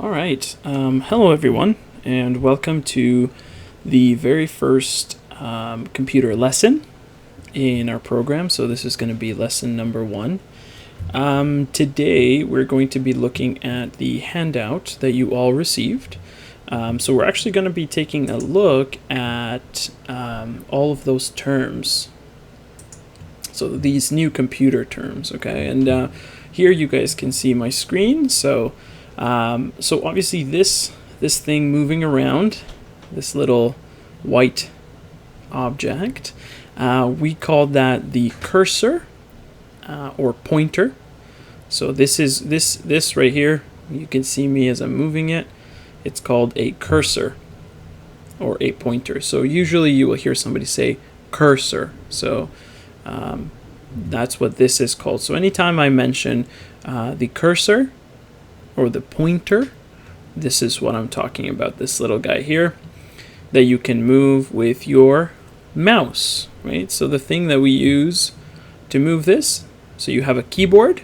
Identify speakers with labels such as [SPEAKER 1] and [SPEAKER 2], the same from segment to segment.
[SPEAKER 1] All right. Hello, everyone, and welcome to the very first computer lesson in our program. So this is going to be lesson number 1. Today, we're going to be looking at the handout that you all received. So we're actually going to be taking a look at all of those terms. So these new computer terms, okay? And here you guys can see my screen. So obviously this thing moving around, this little white object, we call that the cursor or pointer. So this right here, you can see me as I'm moving it. It's called a cursor or a pointer. So usually you will hear somebody say cursor. So that's what this is called. So anytime I mention the cursor or the pointer, this is what I'm talking about, this little guy here that you can move with your mouse, right? So the thing that we use to move this, so you have a keyboard,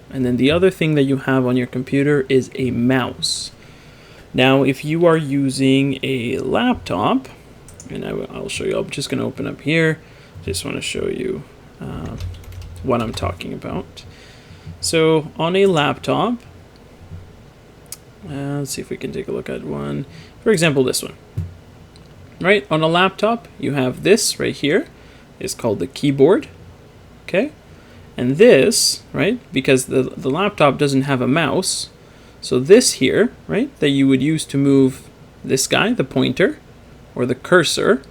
[SPEAKER 1] and then the other thing that you have on your computer is a mouse. Now, if you are using a laptop, and I'll show you, I'm just going to open up here, just want to show you what I'm talking about. So on a laptop, let's see if we can take a look at one. For example, this one. Right, on a laptop, you have this right here. It's called the keyboard. Okay, and this, right, because the laptop doesn't have a mouse, so this here, right, that you would use to move this guy, the pointer, or the cursor,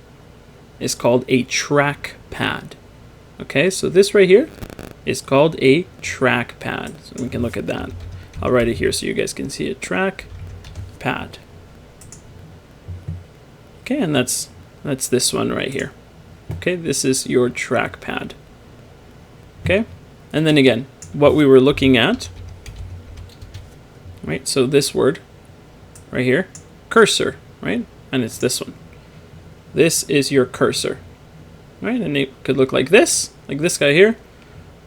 [SPEAKER 1] is called a trackpad. Okay, so this right here is called a trackpad. So we can look at that. I'll write it here so you guys can see it. Trackpad. Okay, and that's this one right here. Okay, this is your trackpad. Okay, and then again, what we were looking at, right? So this word right here, cursor, right? And it's this one. This is your cursor, right? And it could look like this guy here,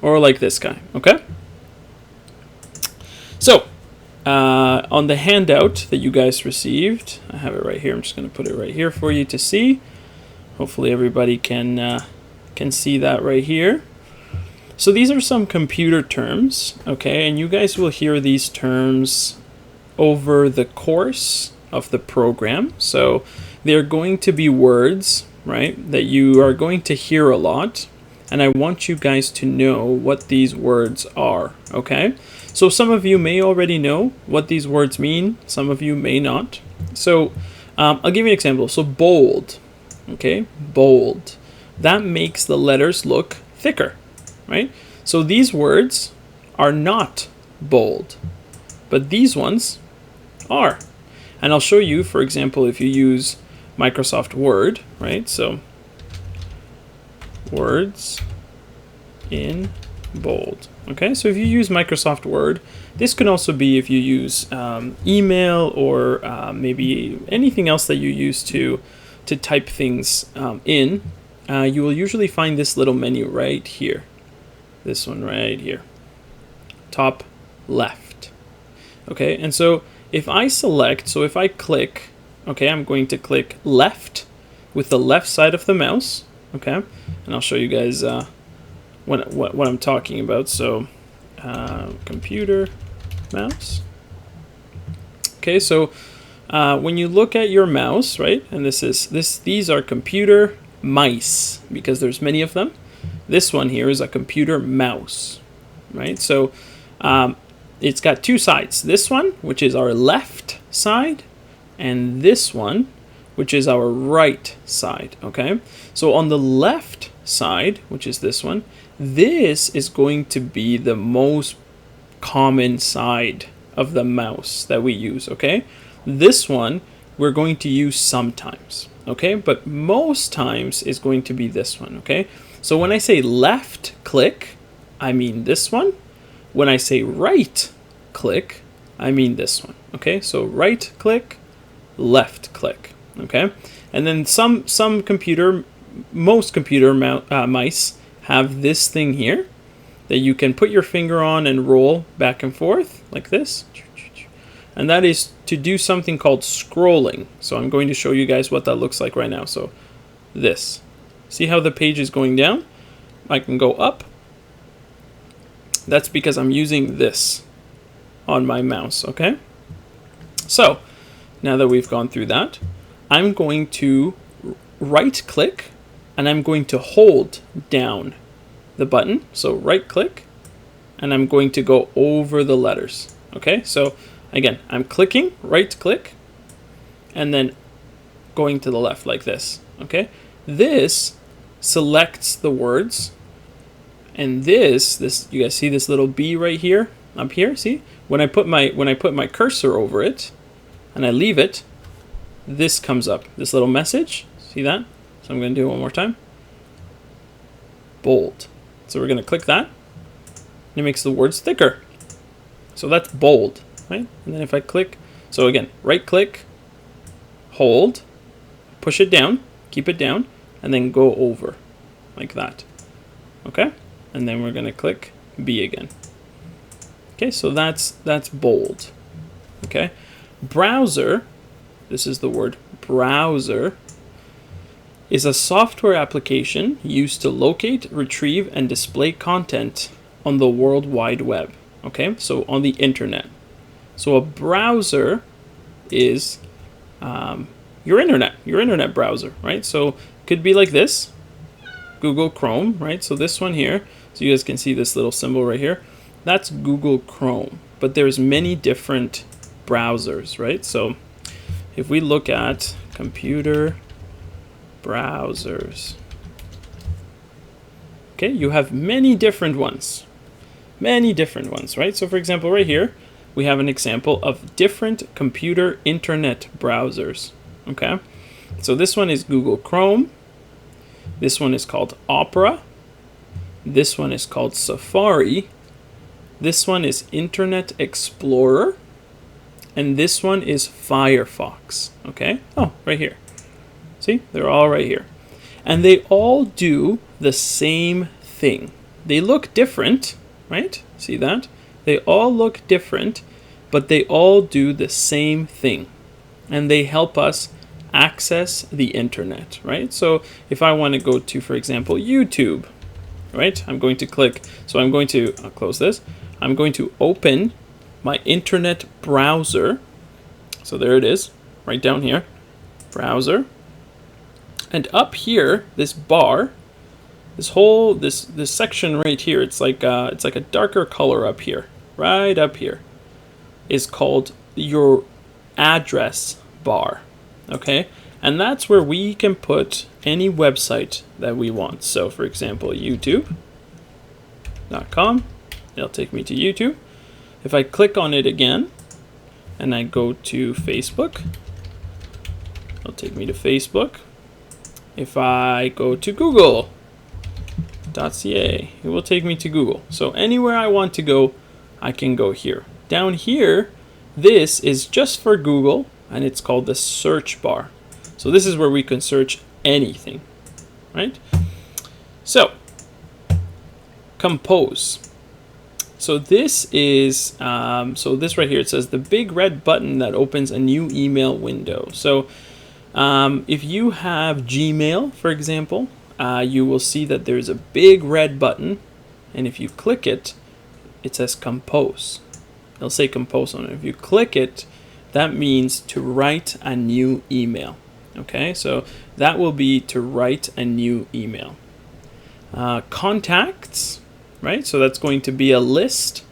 [SPEAKER 1] or like this guy. Okay. So, on the handout that you guys received, I have it right here. I'm just going to put it right here for you to see. Hopefully everybody can see that right here. So these are some computer terms, okay? And you guys will hear these terms over the course of the program. So they're going to be words, right, that you are going to hear a lot. And I want you guys to know what these words are, okay? So some of you may already know what these words mean. Some of you may not. So I'll give you an example. So bold, okay? Bold. That makes the letters look thicker, right? So these words are not bold, but these ones are. And I'll show you, for example, if you use Microsoft Word, right? So words in bold. Okay, so if you use Microsoft Word, this could also be if you use email or maybe anything else that you use to type things in. You will usually find this little menu right here. This one right here. Top left. Okay, and so if I click, okay, I'm going to click left with the left side of the mouse. Okay, and I'll show you guys what I'm talking about. So computer mouse. Okay, so when you look at your mouse, right, and these are computer mice because there's many of them. This one here is a computer mouse, right? So it's got two sides. This one, which is our left side, and this one, which is our right side, okay? So on the left side, which is this one, this is going to be the most common side of the mouse that we use, okay? This one we're going to use sometimes, okay? But most times is going to be this one, okay? So when I say left click, I mean this one. When I say right click, I mean this one, okay? So right click, left click, okay? And then most computer mice have this thing here that you can put your finger on and roll back and forth like this. and that is to do something called scrolling. So I'm going to show you guys what that looks like right now. So this, see how the page is going down? I can go up. That's because I'm using this on my mouse, okay? So now that we've gone through that, I'm going to right click and I'm going to hold down the button. So right click and I'm going to go over the letters. Okay, so again, I'm clicking, right click, and then going to the left like this. Okay, this selects the words, and this you guys see this little B right here, up here. See, when I put my cursor over it, and I leave it, this comes up. This little message. See that? So I'm going to do it one more time. Bold. So we're going to click that. And it makes the words thicker. So that's bold, right? And then if I click, so again, right click, hold, push it down, keep it down, and then go over like that. Okay? And then we're going to click B again. Okay, so that's bold. Okay? Browser, this is the word browser, is a software application used to locate, retrieve, and display content on the World Wide Web. Okay, so on the internet. So a browser is your internet browser, right? So it could be like this, Google Chrome, right? So this one here, so you guys can see this little symbol right here, that's Google Chrome. But there's many different browsers, right? So if we look at computer browsers, okay, you have many different ones, right? So for example, right here, we have an example of different computer internet browsers, okay? So this one is Google Chrome, this one is called Opera, this one is called Safari, this one is Internet Explorer, and this one is Firefox, okay? Oh, right here. See, they're all right here. And they all do the same thing. They look different, right? See that? They all look different, but they all do the same thing. And they help us access the internet, right? So if I want to go to, for example, YouTube, right? I'm going to click, so I'm going to, I'll close this. I'm going to open my internet browser. So there it is, right down here, browser. And up here, this bar, this whole this section right here, it's like a darker color up here, right up here, is called your address bar, okay? And that's where we can put any website that we want. So for example, youtube.com, it'll take me to YouTube. If I click on it again and I go to Facebook, it'll take me to Facebook. If I go to google.ca, it will take me to Google. So anywhere I want to go, I can go here. Down here, this is just for Google, and it's called the search bar. So this is where we can search anything, right? So, compose. So this is, so this right here, it says the big red button that opens a new email window. So if you have Gmail, for example, you will see that there's a big red button, and if you click it, it says compose. It'll say compose on it. If you click it, that means to write a new email. Okay, so that will be to write a new email. Contacts, right? So that's going to be a list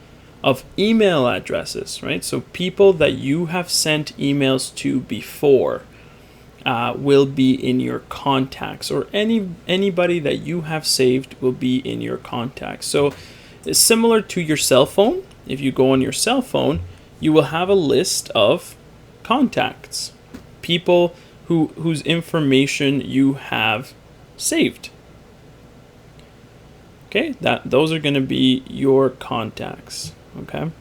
[SPEAKER 1] of email addresses, right? So people that you have sent emails to before will be in your contacts, or anybody that you have saved will be in your contacts. So it's similar to your cell phone. If you go on your cell phone, you will have a list of contacts, people whose information you have saved. Okay, those are going to be your contacts. Okay,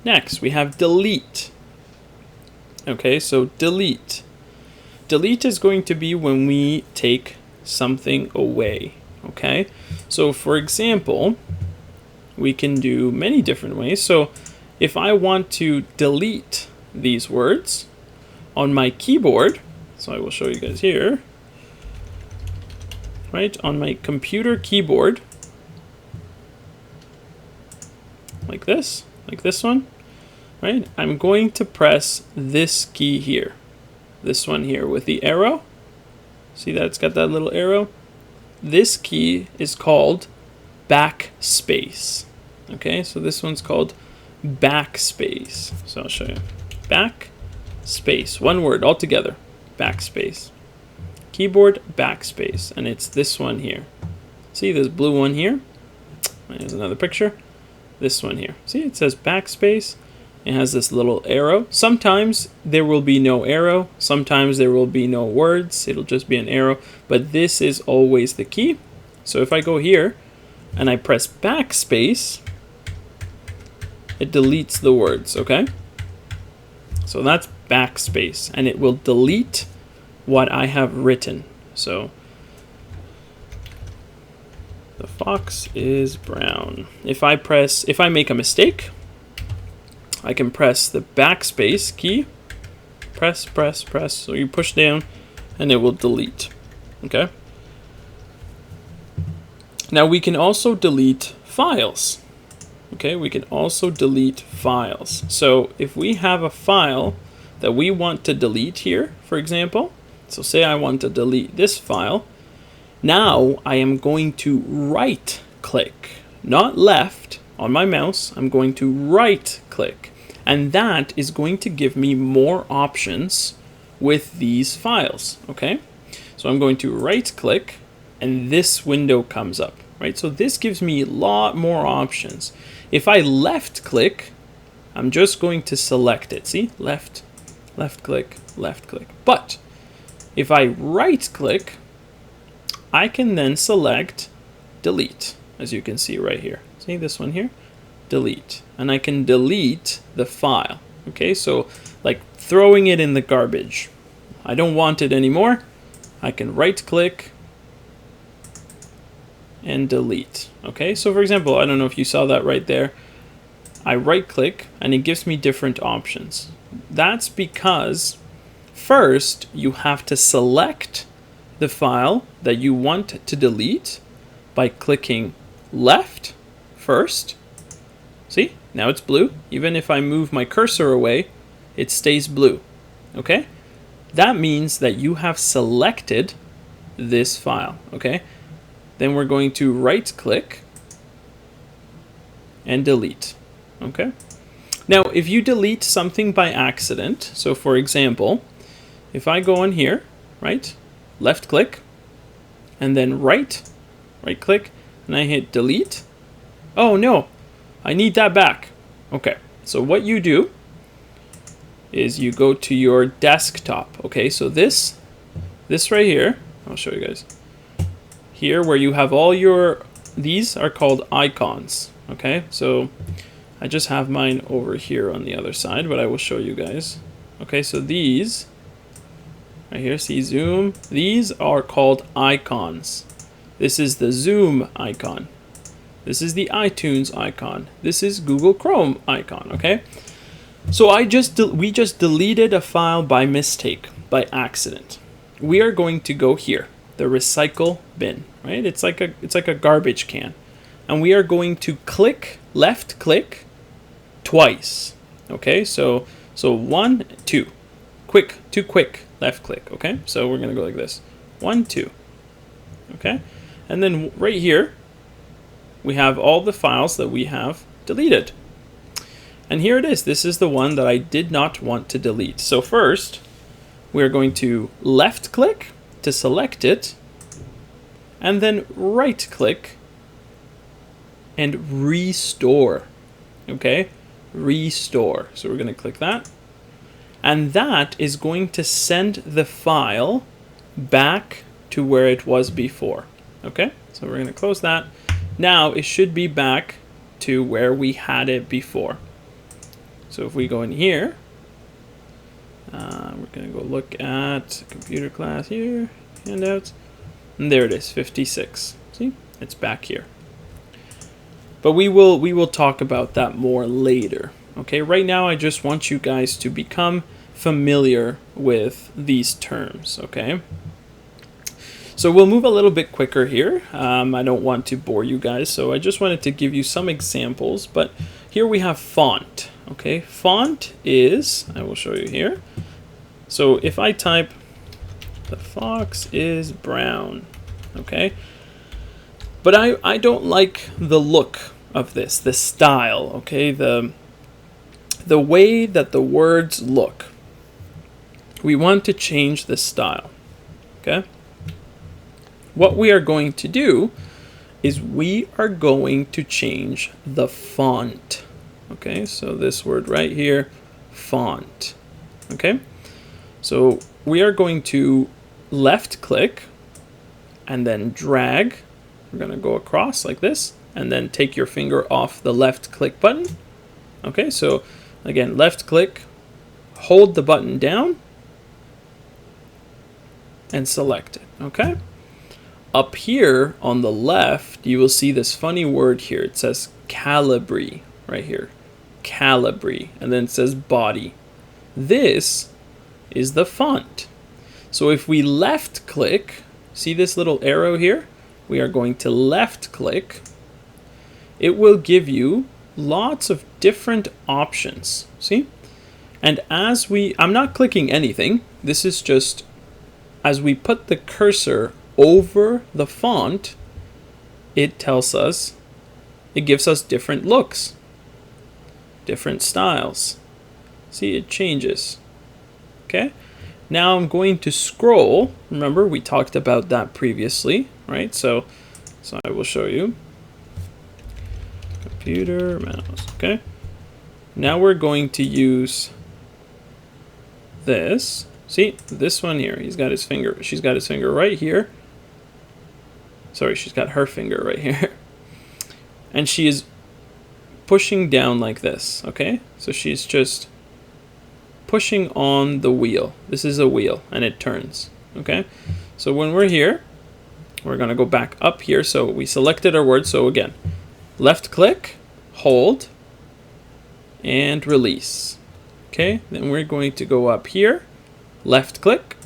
[SPEAKER 1] next we have delete. Okay, so delete. Delete is going to be when we take something away. Okay, so for example, we can do many different ways. So if I want to delete these words on my keyboard. So I will show you guys here. Right, on my computer keyboard, like this one, right? I'm going to press this key here, this one here with the arrow. See that it's got that little arrow? This key is called backspace. Okay, so this one's called backspace. So I'll show you. Backspace, one word all together, backspace. Keyboard backspace, and it's this one here. See this blue one here? There's another picture. This one here. See, it says backspace. It has this little arrow. Sometimes there will be no arrow. Sometimes there will be no words. It'll just be an arrow. But this is always the key. So if I go here and I press backspace, it deletes the words, okay? So that's backspace, and it will delete what I have written. So the fox is brown. If I make a mistake, I can press the backspace key. Press. So you push down and it will delete. Okay. Now we can also delete files. Okay, we can also delete files. So if we have a file that we want to delete here, for example, so say I want to delete this file. Now I am going to right click, not left on my mouse. I'm going to right click, and that is going to give me more options with these files. Okay, so I'm going to right click and this window comes up, right? So this gives me a lot more options. If I left click, I'm just going to select it. See, left click. But if I right click, I can then select delete, as you can see right here. See this one here? Delete. And I can delete the file. Okay, so like throwing it in the garbage. I don't want it anymore. I can right click and delete. Okay, so for example, I don't know if you saw that right there. I right click and it gives me different options. That's because first, you have to select the file that you want to delete by clicking left first. See, now it's blue. Even if I move my cursor away, it stays blue. Okay? That means that you have selected this file. Okay? Then we're going to right click and delete. Okay? Now, if you delete something by accident, so for example, if I go in here, right, left click, and then right click, and I hit delete, oh no, I need that back. Okay, so what you do is you go to your desktop. Okay, so this right here, I'll show you guys. Here where you have all your, these are called icons. Okay, so I just have mine over here on the other side, but I will show you guys. Okay, so these right here, see zoom, these are called icons. This is the Zoom icon. This is the iTunes icon. This is Google Chrome icon, okay? So we just deleted a file by mistake, by accident. We are going to go here, the recycle bin, right? It's like a garbage can. And we are going to left click twice. Okay? So 1, 2. Quick, left click, okay? So we're going to go like this. 1, 2. Okay? And then right here we have all the files that we have deleted. And here it is. This is the one that I did not want to delete. So first, we're going to left click to select it, and then right click and restore. Okay? Restore. So we're going to click that. And that is going to send the file back to where it was before. Okay? So we're going to close that. Now it should be back to where we had it before. So if we go in here, we're going to go look at computer class here, handouts, and there it is, 56. See, it's back here. But we will talk about that more later. Okay, right now I just want you guys to become familiar with these terms, okay? So we'll move a little bit quicker here. I don't want to bore you guys, so I just wanted to give you some examples, but here we have font, okay? Font is, I will show you here. So if I type, the fox is brown, okay? But I don't like the look of this, the style, okay? The way that the words look. We want to change the style, okay? What we are going to do is we are going to change the font, okay? So this word right here, font, okay? So we are going to left click and then drag. We're going to go across like this and then take your finger off the left click button. Okay, so again, left click, hold the button down and select it, okay? Up here on the left, you will see this funny word here. It says Calibri right here, Calibri, and then it says body. This is the font. So if we left click, see this little arrow here? We are going to left click. It will give you lots of different options, see? And as I'm not clicking anything, this is just, as we put the cursor over the font, it tells us, it gives us different looks, different styles. See, it changes, okay? Now I'm going to scroll. Remember, we talked about that previously, right? So I will show you. Computer, mouse, okay? Now we're going to use this. See, this one here, he's got his finger, she's got his finger right here. Sorry, she's got her finger right here. And she is pushing down like this, okay? So she's just pushing on the wheel. This is a wheel and it turns, okay? So when we're here, we're gonna go back up here. So we selected our word. So again, left click, hold, and release. Okay, then we're going to go up here, left click,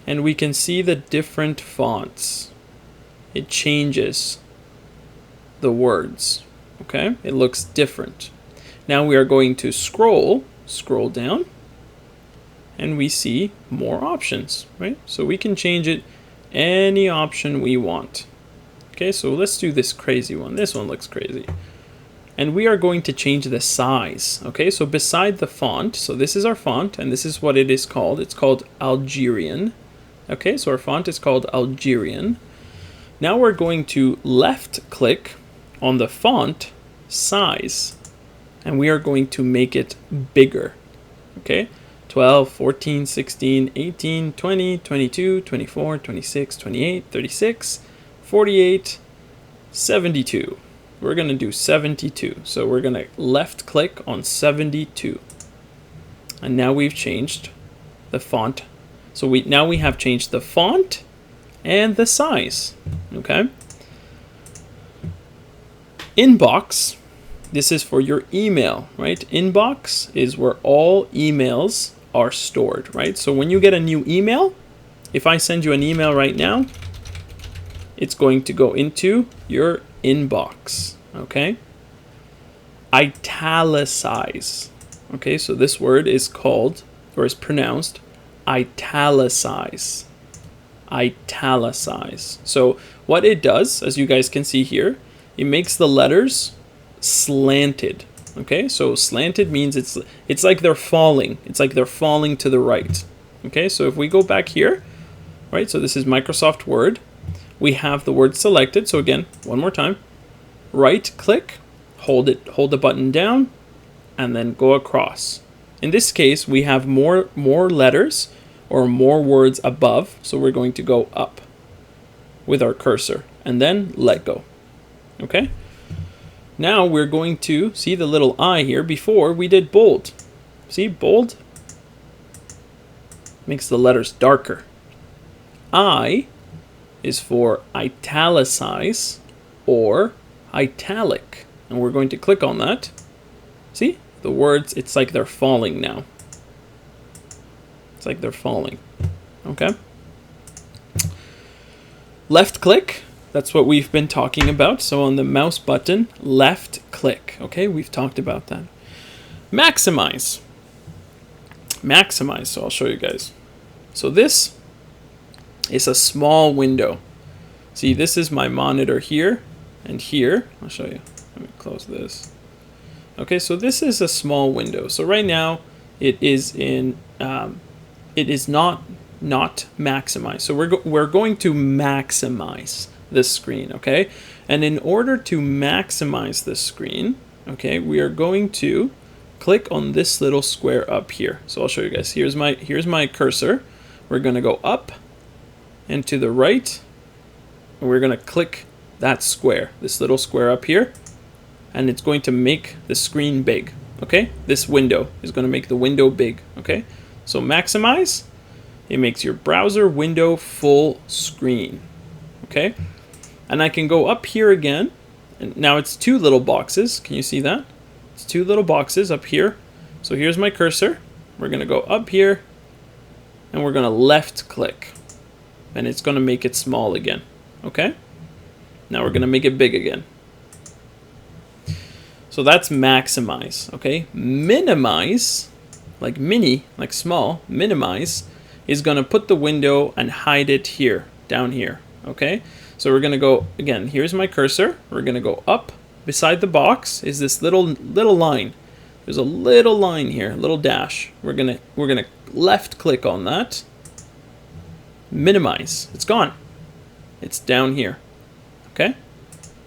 [SPEAKER 1] and we can see the different fonts. It changes the words, okay? It looks different. Now we are going to scroll down, and we see more options, right? So we can change it any option we want. Okay, so let's do this crazy one. This one looks crazy. And we are going to change the size. Okay, so beside the font, so this is our font, and this is what it is called. It's called Algerian. Okay, so our font is called Algerian. Now we're going to left click on the font size, and we are going to make it bigger. Okay, 12, 14, 16, 18, 20, 22, 24, 26, 28, 36, 48, 72. We're going to do 72. So we're going to left click on 72. And now we've changed the font. So now we have changed the font and the size. Okay. Inbox. This is for your email, right? Inbox is where all emails are stored, right? So when you get a new email, if I send you an email right now, it's going to go into your inbox, okay? Italicize, okay? So this word is called, or is pronounced, italicize. Italicize. So what it does, as you guys can see here, it makes the letters slanted, okay? So slanted means it's like they're falling. It's like they're falling to the right, okay? So if we go back here, right? So this is Microsoft Word. We have the word selected. So again, one more time, right click, hold the button down, and then go across. In this case, we have more letters or more words above. So we're going to go up with our cursor and then let go. Okay. Now we're going to see the little I here. Before we did bold. See, bold makes the letters darker. I is for italicize or italic. And we're going to click on that. See, the words, it's like they're falling now. It's like they're falling. Okay. Left click, that's what we've been talking about. So on the mouse button, left click. Okay, we've talked about that. Maximize. Maximize, so I'll show you guys. So this is a small window. See, this is my monitor here and here. I'll show you. Let me close this. Okay, so this is a small window. So right now it is in, it is not maximized. So we're going to maximize this screen, okay? And in order to maximize this screen, okay, we are going to click on this little square up here. So I'll show you guys. Here's my cursor. We're going to go up and to the right, and we're going to click that square, this little square up here, and it's going to make the screen big. Okay, this window is going to make the window big. Okay, so maximize, it makes your browser window full screen. Okay, and I can go up here again, and now it's two little boxes. Can you see that? It's two little boxes up here. So here's my cursor. We're going to go up here, and we're going to left click, and it's going to make it small again. Okay, now we're going to make it big again. So that's maximize. Okay, minimize, like mini, like small, minimize is going to put the window and hide it here, down here. Okay, so we're going to go again. Here's my cursor. We're going to go up. Beside the box is this little line. There's a little line here, a little dash. We're gonna left click on that. Minimize. It's gone. It's down here. Okay,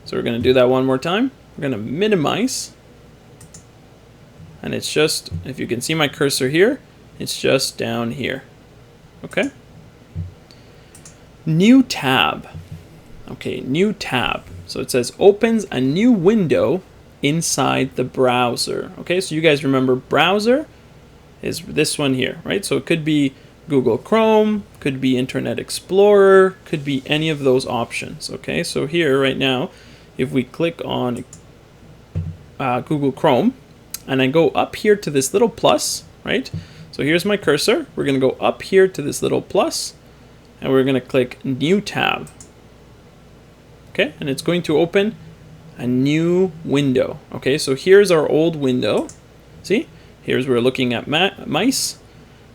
[SPEAKER 1] so we're going to do that one more time. We're going to minimize, and it's just, if you can see my cursor here, it's just down here. Okay, new tab. Okay, new tab. So it says opens a new window inside the browser. Okay, so you guys remember browser is this one here, right? So it could be Google Chrome, could be Internet Explorer, could be any of those options. Okay, so here right now, if we click on Google Chrome and I go up here to this little plus, right? So here's my cursor. We're going to go up here to this little plus and we're going to click new tab. Okay, and it's going to open a new window. Okay, so here's our old window. See, here's we're looking at mice.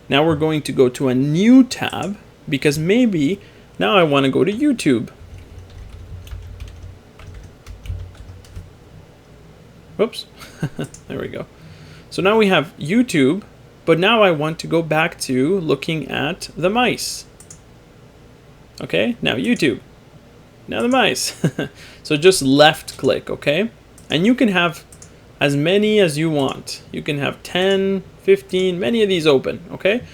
[SPEAKER 1] Now we're going to go to a new tab because maybe now I want to go to YouTube. Whoops, there we go. So now we have YouTube, but now I want to go back to looking at the mice. Okay, now YouTube. Now the mice. So just left click, okay? And you can have as many as you want. You can have 10, 15, many of these open, okay?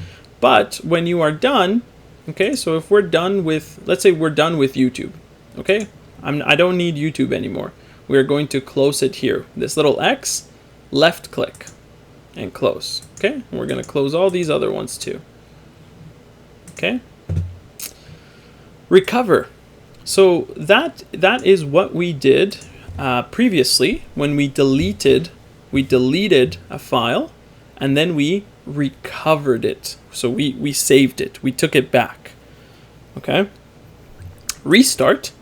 [SPEAKER 1] But when you are done, okay, so if we're done with, let's say we're done with YouTube, okay? I don't need YouTube anymore. We're going to close it here. This little X, left click, and close, okay? And we're gonna close all these other ones too, okay? Recover. So that is what we did previously when we deleted a file and then we recovered it. So we saved it. We took it back. Okay. Restart.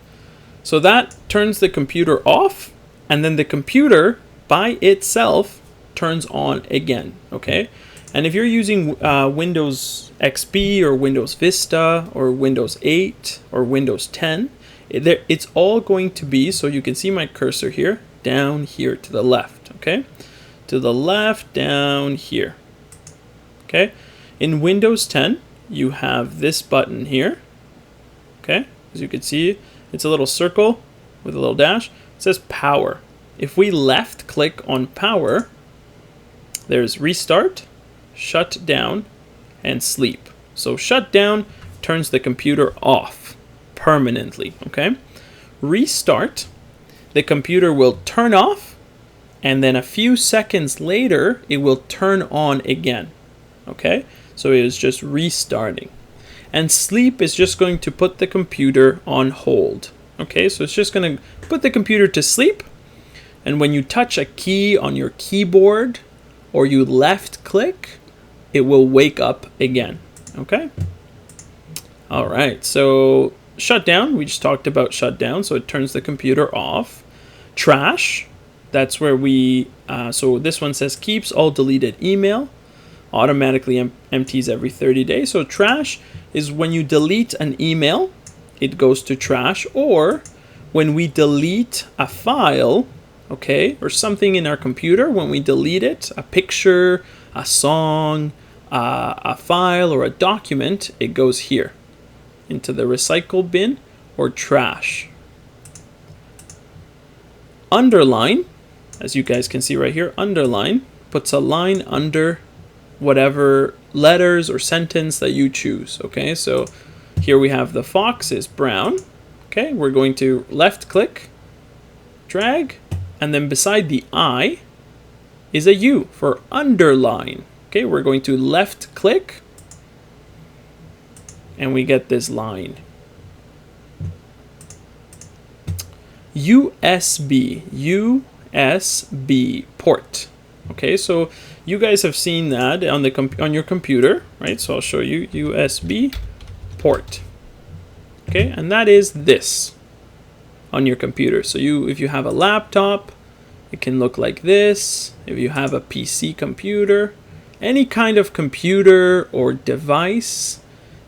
[SPEAKER 1] So that turns the computer off and then the computer by itself turns on again. Okay. And if you're using Windows XP or Windows Vista or Windows 8 or Windows 10, it's all going to be, so you can see my cursor here, down here to the left, okay? To the left, down here, okay? In Windows 10, you have this button here, okay? As you can see, it's a little circle with a little dash. It says power. If we left click on power, there's restart, shut down, and sleep. So shut down turns the computer off permanently, okay? Restart, the computer will turn off, and then a few seconds later, it will turn on again, okay? So it is just restarting. And sleep is just going to put the computer on hold, okay? So it's just going to put the computer to sleep, and when you touch a key on your keyboard or you left click, it will wake up again. Okay. All right. So shutdown, we just talked about shutdown. So it turns the computer off. Trash, that's where we, so this one says keeps all deleted email, automatically empties every 30 days. So trash is when you delete an email, it goes to trash, or when we delete a file, okay, or something in our computer, when we delete it, a picture, a song, a file, or a document, it goes here into the recycle bin or trash. Underline, as you guys can see right here, underline puts a line under whatever letters or sentence that you choose. Okay, so here we have the fox is brown. Okay, we're going to left click, drag, and then beside the I is a U for underline. Okay, we're going to left click and we get this line. USB port. Okay, so you guys have seen that on the on your computer, right? So I'll show you USB port. Okay, and that is this on your computer. So if you have a laptop, it can look like this. If you have a PC computer, any kind of computer or device,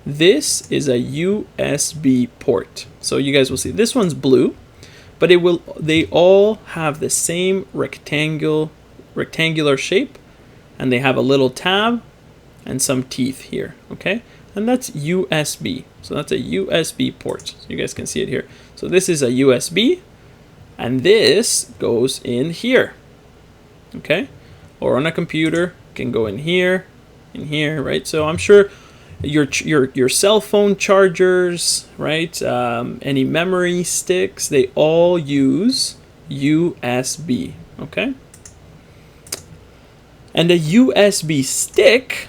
[SPEAKER 1] this is a USB port. So you guys will see this one's blue, but they all have the same rectangular shape, and they have a little tab and some teeth here, okay? And that's USB. So that's a USB port. So you guys can see it here. So this is a USB, and this goes in here, okay? Or on a computer, it can go in here, right? So I'm sure your cell phone chargers, right? Any memory sticks, they all use USB, okay? And a USB stick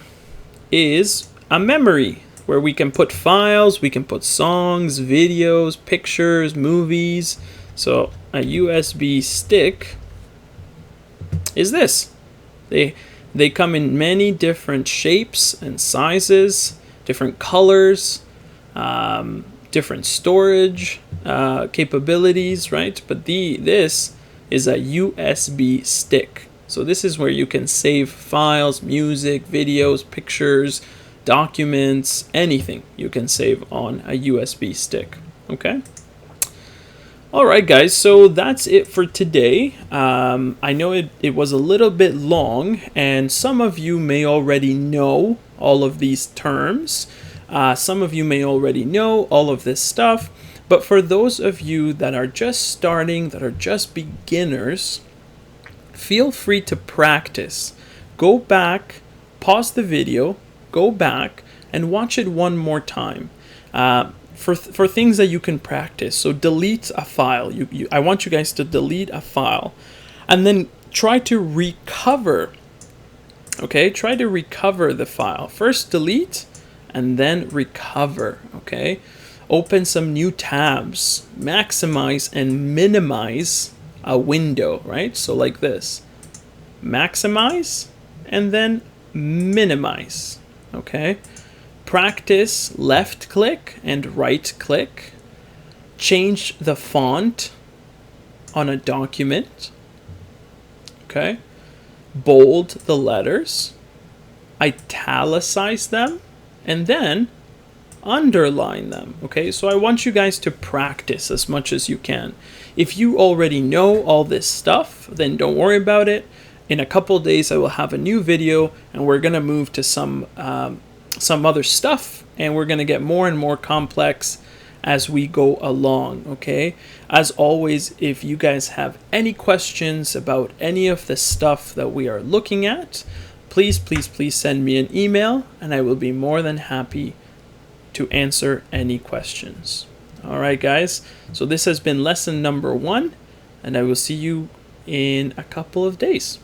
[SPEAKER 1] is a memory where we can put files, we can put songs, videos, pictures, movies. So a USB stick is this. They come in many different shapes and sizes, different colors, different storage capabilities, right? But this is a USB stick. So this is where you can save files, music, videos, pictures, documents, anything you can save on a USB stick, okay? All right, guys, so that's it for today. I know it was a little bit long, and some of you may already know all of these terms. Some of you may already know all of this stuff, but for those of you that are just starting, that are just beginners, feel free to practice. Go back, pause the video, go back, and watch it one more time. For things that you can practice. So delete a file. I want you guys to delete a file and then try to recover. Okay, try to recover the file. First delete and then recover. Okay, open some new tabs, maximize and minimize a window, right? So like this, maximize and then minimize. Okay. Practice left click and right click. Change the font on a document. Okay. Bold the letters. Italicize them. And then underline them. Okay. So I want you guys to practice as much as you can. If you already know all this stuff, then don't worry about it. In a couple of days, I will have a new video and we're going to move to some other stuff, and we're going to get more and more complex as we go along, okay? As always, if you guys have any questions about any of the stuff that we are looking at, please send me an email, and I will be more than happy to answer any questions. All right, guys, so this has been lesson number 1, and I will see you in a couple of days.